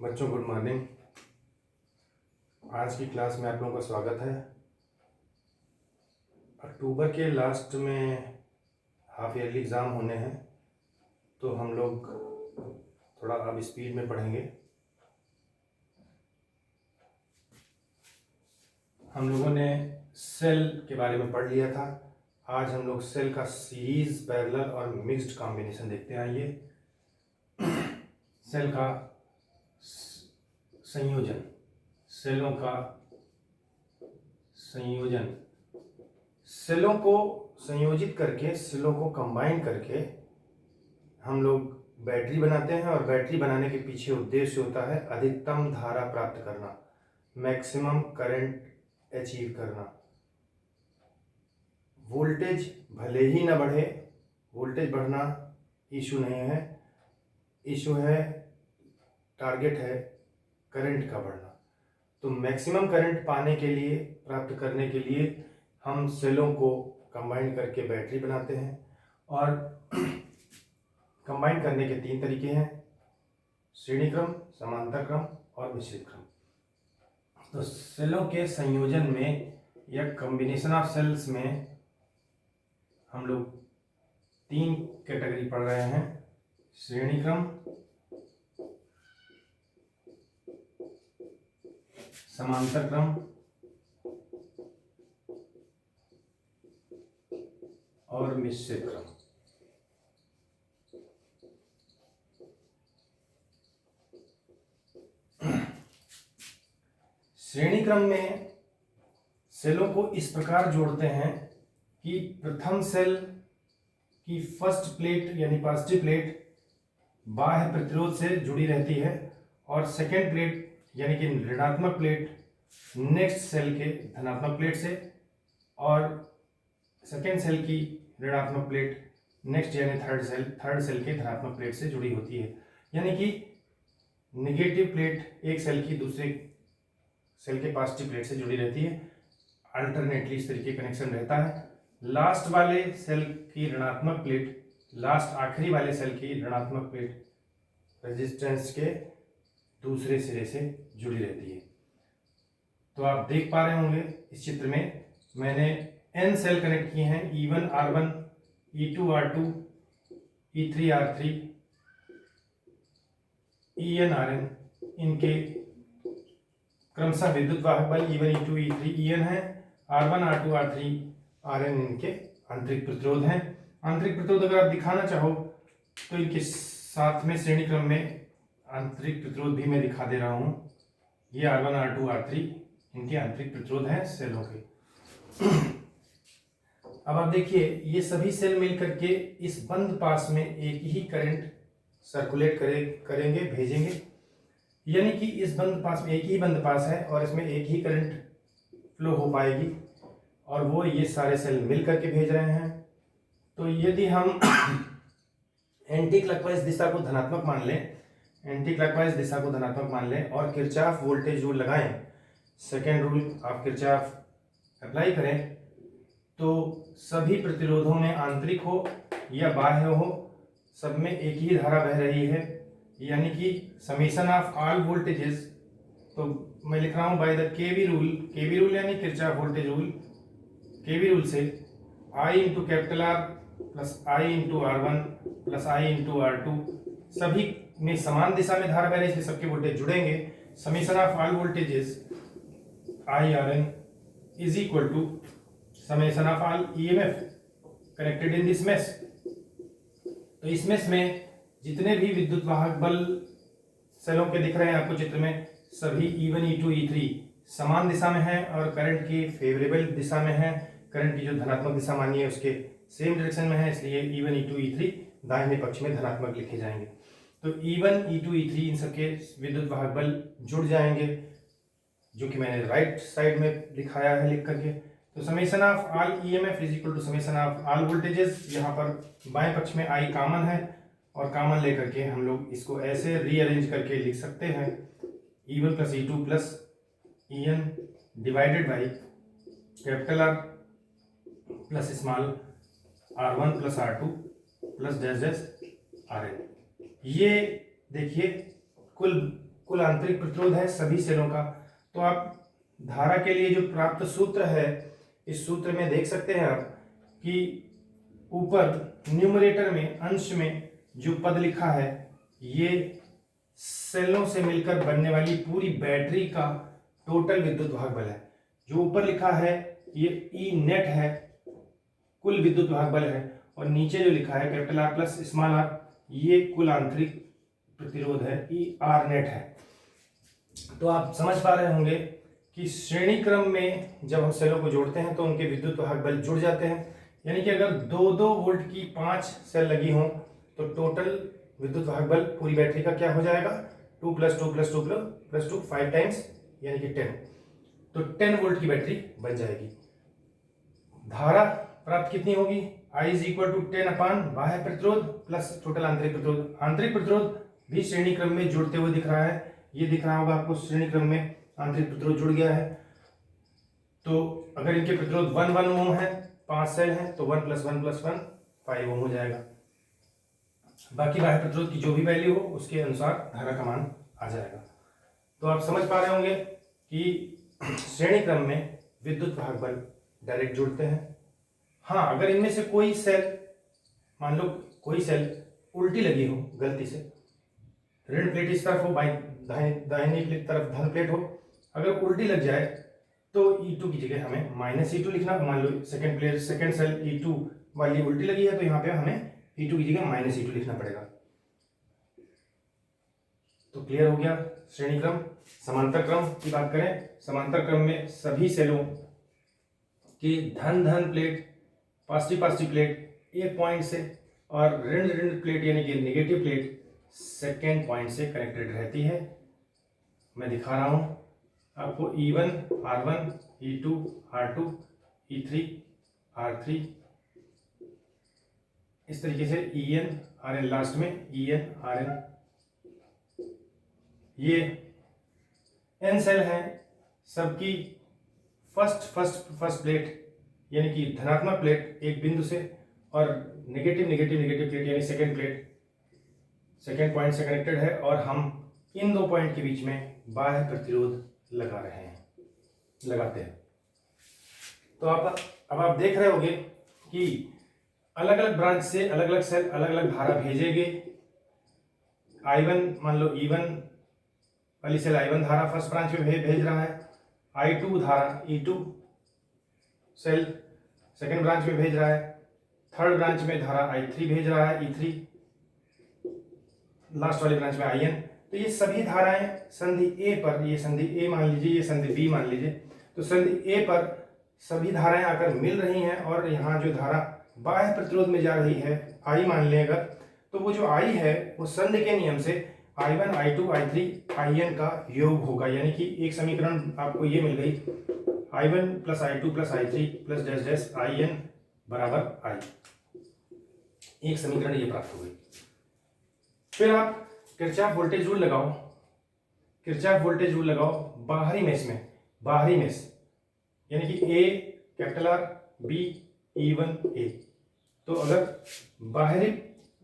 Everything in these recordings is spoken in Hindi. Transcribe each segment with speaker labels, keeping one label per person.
Speaker 1: बच्चों गुड मॉर्निंग। आज की क्लास में आप लोगों का स्वागत है। अक्टूबर के लास्ट में हाफ ईयरली एग्ज़ाम होने हैं, तो हम लोग थोड़ा अब स्पीड में पढ़ेंगे। हम लोगों ने सेल के बारे में पढ़ लिया था। आज हम लोग सेल का सीरीज, पैरेलल और मिक्स्ड कॉम्बिनेशन देखते हैं। ये सेल का संयोजन, सेलों का संयोजन, सेलों को संयोजित करके, सेलों को कंबाइन करके हम लोग बैटरी बनाते हैं। और बैटरी बनाने के पीछे उद्देश्य होता है अधिकतम धारा प्राप्त करना, मैक्सिमम करंट अचीव करना। वोल्टेज भले ही ना बढ़े, वोल्टेज बढ़ना इशू नहीं है, इशू है, टारगेट है करंट का बढ़ना। तो मैक्सिमम करंट पाने के लिए, प्राप्त करने के लिए हम सेलों को कंबाइन करके बैटरी बनाते हैं। और कंबाइन करने के 3 तरीके हैं: श्रेणी क्रम, समांतर क्रम और मिश्रित क्रम। तो सेलों के संयोजन में या कॉम्बिनेशन ऑफ सेल्स में हम लोग 3 कैटेगरी पढ़ रहे हैं: श्रेणी क्रम, समांतर क्रम और मिश्रित क्रम। श्रेणी क्रम में सेलों को इस प्रकार जोड़ते हैं कि प्रथम सेल की फर्स्ट प्लेट यानी पॉजिटिव प्लेट बाह्य प्रतिरोध से जुड़ी रहती है, और सेकेंड प्लेट यानी कि ऋणात्मक प्लेट नेक्स्ट सेल के धनात्मक प्लेट से, और सेकेंड सेल की ऋणात्मक प्लेट नेक्स्ट यानी थर्ड सेल के धनात्मक प्लेट से जुड़ी होती है। यानी कि नेगेटिव प्लेट एक सेल की दूसरे सेल के पॉजिटिव प्लेट से जुड़ी रहती है। अल्टरनेटली इस तरीके कनेक्शन रहता है। लास्ट वाले सेल की ऋणात्मक प्लेट लास्ट आखिरी वाले सेल की ऋणात्मक प्लेट रेजिस्टेंस के दूसरे सिरे से जुड़ी रहती है। तो आप देख पा रहे होंगे इस चित्र में मैंने n सेल कनेक्ट किए हैं: E1 R1, E2 R2, E3 R3, En Rn। इनके क्रमशः विद्युत वाहक बल E1 E2 E3 En है। R1 R2 R3 Rn इनके आंतरिक प्रतिरोध हैं। आंतरिक प्रतिरोध अगर आप दिखाना चाहो तो इनके साथ में श्रेणी क्रम में आंतरिक प्रतिरोध भी मैं दिखा दे रहा हूं। ये R1 R2 R3 इनके आंतरिक प्रतिरोध हैं सेलों के। अब आप देखिए, ये सभी सेल मिलकर के इस बंद पास में एक ही करंट सर्कुलेट करेंगे, भेजेंगे। यानी कि इस बंद पास में एक ही बंद पास है और इसमें एक ही करंट फ्लो हो पाएगी, और वो ये सारे सेल मिल करके भेज रहे हैं। तो यदि हम एंटी क्लॉकवाइज दिशा को धनात्मक मान लें, एंटी क्लॉकवाइज दिशा को धनात्मक मान लें और किरचॉफ वोल्टेज रूल लगाएं, second rule of Kirchhoff apply करें, तो सभी प्रतिरोधों में आंतरिक हो या बाह्य हो, सब में एक ही धारा बह रही है। यानी कि समेशन ऑफ ऑल वोल्टेजेस, तो मैं लिख रहा हूं बाय द केवी रूल यानी किरचॉफ वोल्टेज रूल, केवी रूल से I into capital R plus I into R1 plus I into R2, सभी में समान दिशा में धारा बह रही है, इसलिए सबके वोल्टेज जुड़ेंगे। Summation of all voltages I Rn is equal to summation of all EMF connected in this mesh. तो इस मेश में जितने भी विद्युत वाहक बल सेलों के दिख रहे हैं आपको चित्र में, सभी E1 E2 E3 समान दिशा में है और करंट की फेवरेबल दिशा में है। करंट की जो धनात्मक दिशा मानी है उसके सेम डायरेक्शन में है, इसलिए E1 E2 E3 दाहिने पक्ष में धनात्मक लिखे जाएंगे। तो E1 E2 E3 इन सबके विद्युत वाहक बल जुड़ जाएंगे, जो कि मैंने राइट साइड में दिखाया है लिख करके। तो summation of all EMF is equal to summation of all voltages. यहाँ पर बाएं पक्ष में I कॉमन है, और कॉमन लेकर के हम लोग इसको ऐसे रीअरेंज करके लिख सकते हैं: E1 plus E2 plus En divided by capital R plus small R1 plus R2 plus dash dash Rn। ये देखिए कुल कुल आंतरिक प्रतिरोध है सभी सेलों का। तो आप धारा के लिए जो प्राप्त सूत्र है, इस सूत्र में देख सकते हैं आप कि ऊपर न्यूमरेटर में, अंश में जो पद लिखा है, ये सेलों से मिलकर बनने वाली पूरी बैटरी का टोटल विद्युत वाहक बल है। जो ऊपर लिखा है ये ई नेट है, कुल विद्युत वाहक बल है, और नीचे जो लिखा है capital R plus small R, ये कुल आंतरिक प्रतिरोध है, ई आर नेट है। तो आप समझ पा रहे होंगे कि श्रेणी क्रम में जब हम सेलों को जोड़ते हैं तो उनके विद्युत वाहक बल जुड़ जाते हैं। यानी कि अगर 2-2 वोल्ट की 5 सेल लगी हों तो टोटल विद्युत वाहक बल पूरी बैटरी का क्या हो जाएगा, 2 + 2 + 2 + 2 5 टाइम्स, यानी कि 10। तो 10 वोल्ट की बैटरी बन जाएगी। धारा प्राप्त कितनी होगी, I = 10 बाह्य प्रतिरोध प्लस टोटल आंतरिक प्रतिरोध। आंतरिक प्रतिरोध भी श्रेणी क्रम में जुड़ते हुए दिख रहा है, ये दिख रहा होगा आपको, श्रेणी क्रम में आंतरिक प्रतिरोध जुड़ गया है। तो अगर इनके प्रतिरोध 1 ओम है, 5 सेल हैं, तो 1 + 1 + 1 5 ओम हो जाएगा। बाकी बाह्य प्रतिरोध की जो भी वैल्यू हो उसके अनुसार धारा का मान आ जाएगा। तो आप समझ पा रहे होंगे कि श्रेणी क्रम में विद्युत वाहक बल डायरेक्ट जुड़ते हैं। हाँ, अगर इनमें से कोई सेल, मान लो कोई सेल उल्टी लगी हो गलती से, ऋण प्लेट इस तरफ हो, दाहिनी तरफ धन प्लेट हो, अगर उल्टी लग जाए तो E2 की जगह हमें -E2 लिखना। मान लो सेकंड सेल E2 वाली उल्टी लगी है तो यहाँ पे हमें E2 की जगह -E2 लिखना पड़ेगा। तो क्लियर हो गया श्रेणी क्रम। समांतर क्रम की बात करें, समांतर क्रम में सभी सेलों की धन प्लेट, पॉजिटिव प्लेट एक पॉइंट से, और ऋण प्लेट यानी कि नेगेटिव प्लेट सेकेंड पॉइंट से कनेक्टेड रहती है। मैं दिखा रहा हूं आपको, E1 R1, E2 R2, E3 R3, इस तरीके से EN RN, लास्ट में EN RN। ये N सेल हैं, सबकी फर्स्ट प्लेट यानी कि धनात्मक प्लेट एक बिंदु से, और नेगेटिव प्लेट यानी सेकेंड प्लेट सेकेंड पॉइंट से कनेक्टेड है, और हम इन 2 पॉइंट के बीच में बाह्य प्रतिरोध लगाते हैं। तो अब आप देख रहे होंगे कि अलग अलग ब्रांच से अलग अलग सेल अलग अलग धारा भेजेंगे। I1, मान लो E1 वाली सेल I1 धारा फर्स्ट ब्रांच में भेज रहा है, I2 धारा E2 सेल सेकेंड ब्रांच में भेज रहा है, थर्ड ब्रांच में धारा I3 भेज रहा है, E3 लास्ट वाली ब्रांच में IN। तो ये सभी धाराएं संधि A पर, ये संधि A मान लीजिए, ये संधि B मान लीजिए, तो संधि A पर सभी धाराएं आकर मिल रही हैं, और यहाँ जो धारा बाह्य प्रतिरोध में जा रही है I मान लें अगर, तो वो जो I है वो संधि के नियम से I1 I2 I3 IN का योग होगा। यानी कि एक समीकरण आपको ये मिल गई, I1 + I2 + I3 + dash dash IN = I। एक समीकरण ये प्राप्त हो गई। फिर आप किरचॉफ वोल्टेज रूल लगाओ, बाहरी मेष यानी कि A capital R, B E1 A। तो अगर बाहरी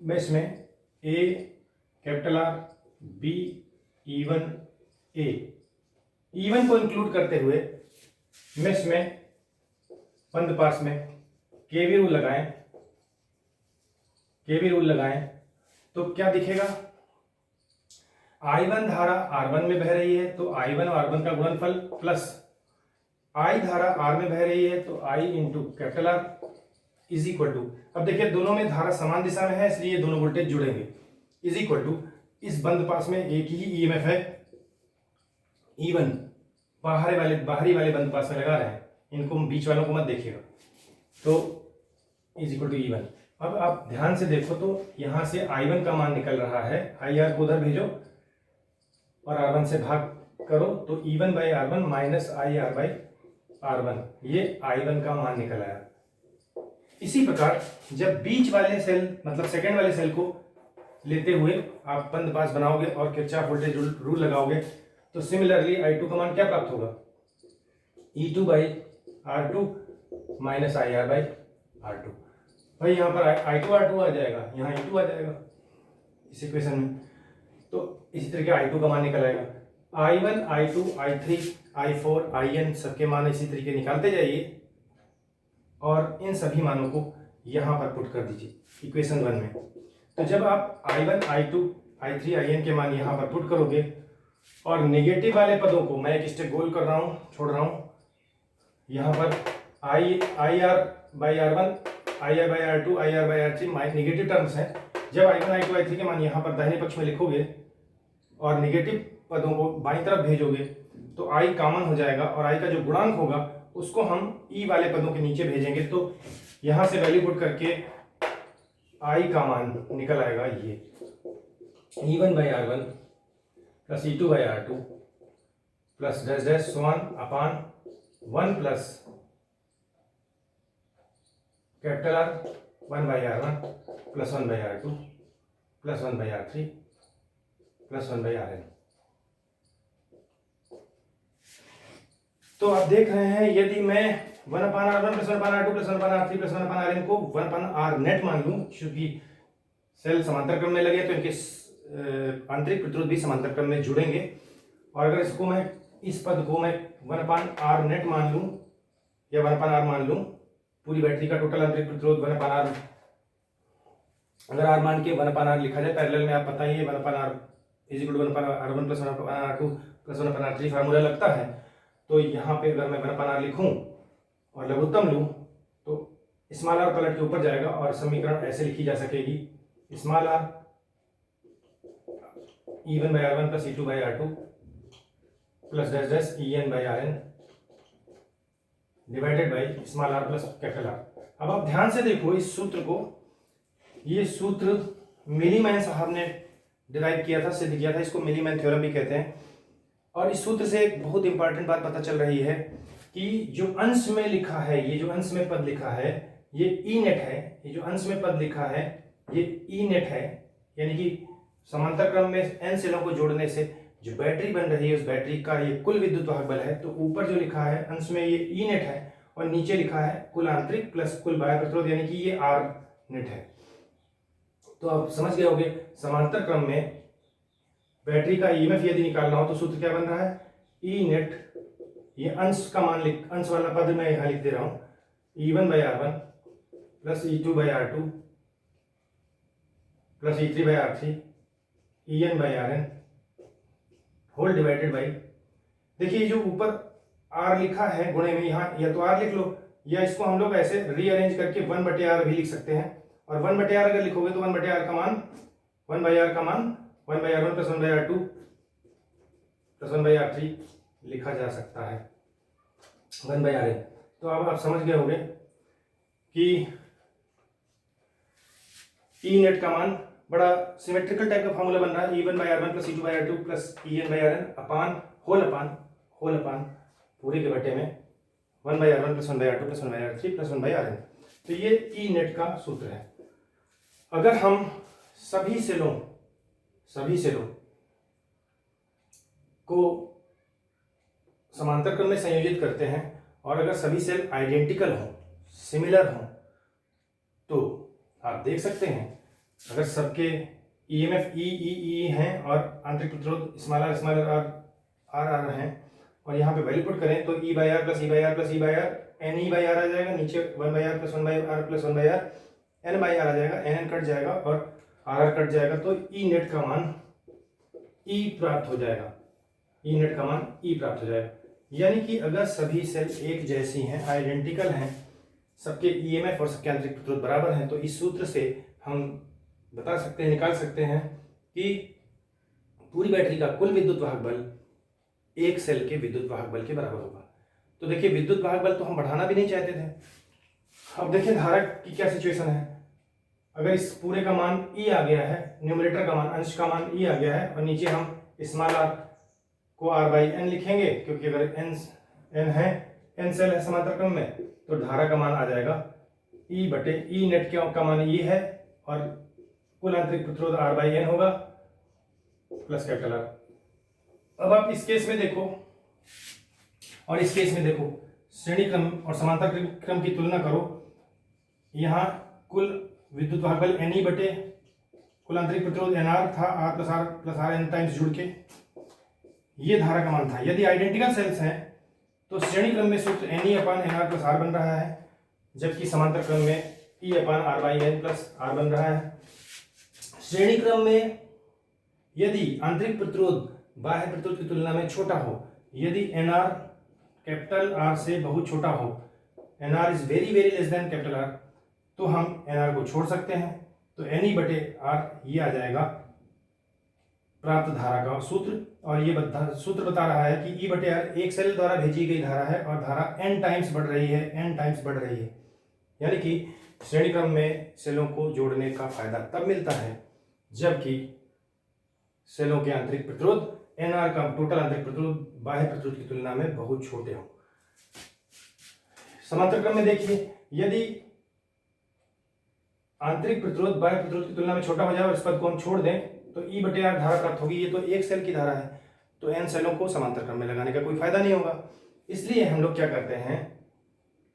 Speaker 1: मेष में A capital R, B E1 A, E1 को इंक्लूड करते हुए मेष में बंद पास में केवी रूल लगाएं तो क्या दिखेगा, I1 धारा R1 में बह रही है तो I1 और R1 का गुणनफल प्लस I धारा R में बह रही है तो I × capital R is equal to, अब देखिए दोनों में धारा समान दिशा में है इसलिए दोनों वोल्टेज जुड़ेंगे, इज इक्वल टू इस बंद पास में एक ही EMF है E1, बाहरी वाले बंद पास में लगा रहे हैं, इनको बीच वालों को मत देखिएगा, तो इज इक्वल टू E1। अब आप ध्यान से देखो तो यहां से I1 का मान निकल रहा है, IR को उधर भेजो और R1 से भाग करो तो E1/R1 - IR/R1, ये I1 का मान निकल आया। इसी प्रकार जब बीच वाले सेल मतलब सेकंड वाले सेल को लेते हुए आप बंद पास बनाओगे और किरचॉफ वोल्टेज रूल लगाओगे तो सिमिलरली I2 का मान क्या प्राप्त होगा, E2/R2 - IR/R2। भाई यहाँ पर I2 R2 आ जाएगा, यहाँ E2 आ जाएगा इस इक्वेशन में। तो इसी तरीके I2 का मान निकल आएगा। I1, I2, I3, I4, IN सबके मान इसी तरीके निकालते जाइए और इन सभी मानों को यहाँ पर पुट कर दीजिए इक्वेशन 1 में। तो जब आप I1, I2, I3, IN के मान यहाँ पर पुट करोगे और नेगेटिव वाले पदों को मैं एक स्टेप गोल कर रहा हूँ, छोड़ रहा हूँ, यहाँ पर IR by R1, IR by R2, IR by R3 negative terms हैं। जब I1, I2, I3 के मान यहाँ पर दाहिने पक्ष में लिखोगे और नेगेटिव पदों को बाईं तरफ भेजोगे तो I कॉमन हो जाएगा और I का जो गुणांक होगा उसको हम E वाले पदों के नीचे भेजेंगे। तो यहाँ से वैल्यू पुट करके I का मान निकल आएगा ये E1 by R1 plus E2 by R2 plus dash dash so on upon 1 plus capital R 1 by R1 plus 1 by R2 plus 1 by R3 plus 1 by Rn। तो आप देख रहे हैं यदि मैं 1 upon R1 plus 1 upon R2 plus 1 upon R3 plus 1 अपान Rn को 1 अपान R नेट मान लूं, क्योंकि सेल समांतर क्रम में लगे तो इनके आंतरिक प्रतिरोध भी समांतर क्रम में जुड़ेंगे। और अगर इसको मैं इस पद को मैं 1 अपान R नेट मान लूं या 1 अपान R मान लूं, पूरी बैटरी का टोटल आंतरिक प्रतिरोध 1 अपान R, अगर R मान के 1 अपान R लिखा जाए पैरेलल में, आप पता ही है 1 upon R is equal to 1 upon R1 plus 1 upon R2 plus 1 upon R3 formula लगता है। तो यहाँ पे अगर मैं 1 अपान R लिखूं और लघुत्तम लूं तो स्मॉल r पलट के ऊपर जाएगा और समीकरण ऐसे लिखी जा सकेगी small r E1 by R1 plus E2 by R2 plus dash dash EN by Rn divided by small r plus capital R। अब आप ध्यान से देखो इस सूत्र को, ये सूत्र मिलीमैन साहब ने डिराइव किया था, सिद्ध किया था, इसको मिलीमैन थ्योरम भी कहते हैं। और इस सूत्र से एक बहुत इंपॉर्टेंट बात पता चल रही है कि जो अंश में लिखा है, ये जो अंश में पद लिखा है ये ई नेट है, ये जो अंश में पद लिखा है ये ई नेट है, यानी कि समांतर क्रम में एन सेलों को जोड़ने से जो बैटरी बन रही है उस बैटरी का ये कुल विद्युत वाहक बल है। तो ऊपर जो लिखा है अंश में ये ई नेट है और नीचे लिखा है कुल आंतरिक प्लस कुल बाह्य प्रतिरोध, यानी कि ये आर नेट है। तो आप समझ गए होंगे समांतर क्रम में बैटरी का ईएमएफ यदि निकालना हो तो सूत्र क्या बन रहा है, ई नेट, ये अंश का मान अंश वाला पद मैं यहाँ लिख दे रहा हूँ, E1 by R1 plus E2 by R2 plus E3 by R3 EN by Rn whole divided by, देखिए जो ऊपर R लिखा है गुणे में, यहाँ या तो R लिख लो या इसको हम लोग ऐसे रीअरेंज करके 1/R भी लिख सकते हैं। और 1/R अगर लिखोगे तो 1/R का मान 1/R का मान 1/R1 plus 1/R2 plus 1/R3 लिखा जा सकता है 1/Rn। तो अब आप समझ गए होंगे कि ई नेट का मान बड़ा सिमेट्रिकल टाइप का फॉर्मूला बन रहा है, E1 by R1 plus E2 by R2 plus EN by Rn upon whole upon पूरे के बटे में 1/R1 plus 1/R2 plus 1/R3 plus 1/Rn। तो ये ई नेट का सूत्र है। अगर हम सभी सेलों को समांतर क्रम में संयोजित करते हैं और अगर सभी सेल आइडेंटिकल हों, सिमिलर हों, तो आप देख सकते हैं अगर सबके ईएमएफ ई हैं और आंतरिक प्रतिरोध स्मॉल आर हैं और यहाँ पे वैल्यू पुट करें तो E by R plus E by R plus E by R N E by R आ जाएगा, नीचे 1/R plus 1/R plus 1/R N by R आ जाएगा, एन कट जाएगा और आर कट जाएगा। तो ई नेट का मान ई प्राप्त हो जाएगा, ई नेट का मान ई प्राप्त हो जाएगा। यानी कि अगर सभी सेल एक जैसी हैं, आइडेंटिकल हैं, सबके ईएमएफ और सबके आंतरिक प्रतिरोध बराबर हैं, तो इस सूत्र से हम बता सकते हैं, निकाल सकते हैं कि पूरी बैटरी का कुल विद्युत वाहक बल एक सेल के विद्युत वाहक बल के बराबर होगा। तो देखिए विद्युत वाहक बल तो हम बढ़ाना भी नहीं चाहते थे। अब देखिए धारक की क्या सिचुएशन है, अगर इस पूरे का मान ई आ गया है, न्यूमरेटर का मान, अंश का मान ई आ गया है और नीचे हम स्मॉल आर को आर बाई एन लिखेंगे, क्योंकि अगर एन है, एन सेल है समांतर क्रम में, तो धारा का मान आ जाएगा ई बटे ई नेट का मान ई है और कुल आंतरिक प्रतिरोध आर बाई एन होगा प्लस कैपिटल आर। अब आप इस केस में देखो और इस केस में देखो, श्रेणी क्रम और समांतर क्रम की तुलना करो। यहाँ कुल विद्युत वाहक बल एन ई बटे कुल आंतरिक प्रतिरोध NR था, R plus R N times जुड़ के ये धारा का मान था। यदि आइडेंटिकल सेल्स हैं तो श्रेणी क्रम में सूत्र NE/NR प्लस R बन रहा है, जबकि समांतर क्रम में E/R/N प्लस R बन रहा है। श्रेणी क्रम में यदि आंतरिक प्रतिरोध बाह्य प्रतिरोध की तुलना में छोटा हो, यदि NR कैपिटल R से बहुत छोटा हो, NR is very very less than capital R, तो हम NR को छोड़ सकते हैं। तो NE/R ये आ जाएगा प्राप्त धारा का सूत्र, और ये सूत्र बता रहा है कि E/R एक सेल द्वारा भेजी गई धारा है और धारा n टाइम्स बढ़ रही है, यानी कि श्रेणी क्रम में सेलों को जोड़ने का फायदा तब मिलता है जबकि सेलों के आंतरिक प्रतिरोध NR का टोटल आंतरिक प्रतिरोध बाह्य प्रतिरोध की तुलना में बहुत छोटे हों। समांतर क्रम में देखिए, यदि आंतरिक प्रतिरोध बाह्य प्रतिरोध की तुलना में छोटा हो जाए और इस पद को हम छोड़ दें तो E/R धारा प्राप्त होगी। ये तो एक सेल की धारा है, तो n सेलों को समांतर क्रम में लगाने का कोई फायदा नहीं होगा। इसलिए हम लोग क्या करते हैं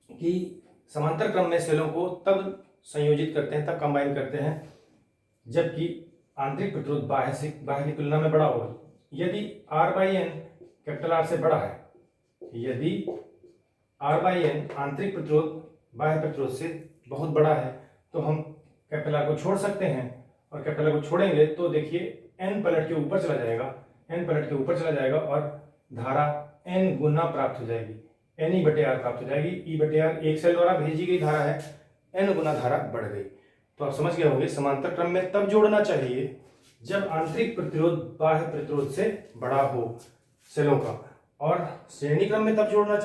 Speaker 1: कि समांतर क्रम में सेलों को तब संयोजित करते हैं, तब कंबाइन करते हैं जबकि आंतरिक प्रतिरोध बाह्य की तुलना में बड़ा होगा। यदि R/N कैपिटल R से बड़ा है, यदि R/N आंतरिक प्रतिरोध बाह्य प्रतिरोध से बहुत बड़ा है, तो हम कैपिटल R को छोड़ सकते हैं, और कैपिटल R को छोड़ेंगे तो देखिए n पलट के ऊपर चला जाएगा और धारा n गुना प्राप्त हो जाएगी, NE/R प्राप्त हो जाएगी। E/R एक सेल द्वारा भेजी गई धारा है, n गुना धारा बढ़ गई। तो आप समझ गए होंगे समांतर क्रम में तब जोड़ना चाहिए जब आंतरिक प्रतिरोध बाह्य प्रतिरोध से बड़ा हो सेलों का, और श्रेणी क्रम में तब जोड़ना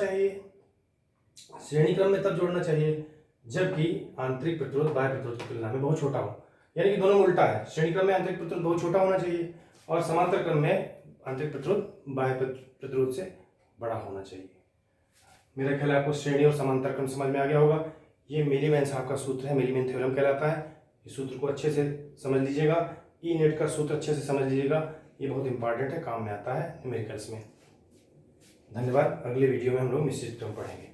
Speaker 1: चाहिए जबकि आंतरिक प्रतिरोध बाह्य प्रतिरोध की तुलना में बहुत छोटा हो। यानी कि दोनों में उल्टा है, श्रेणी क्रम में आंतरिक प्रतिरोध बहुत छोटा होना चाहिए और समांतर क्रम में आंतरिक प्रतिरोध बाह्य प्रतिरोध से बड़ा होना चाहिए। मेरा ख्याल है आपको श्रेणी और समांतर क्रम समझ में आ गया होगा। ये मेलीमैन साहब का सूत्र है, मेलीमैन थ्योरम कहलाता है। इस सूत्र को अच्छे से समझ लीजिएगा, E-नेट का सूत्र अच्छे से समझ लीजिएगा, ये बहुत इंपॉर्टेंट है, काम में आता है न्यूमेरिकल्स में। धन्यवाद। अगले वीडियो में हम लोग मिश्रित क्रम पढ़ेंगे।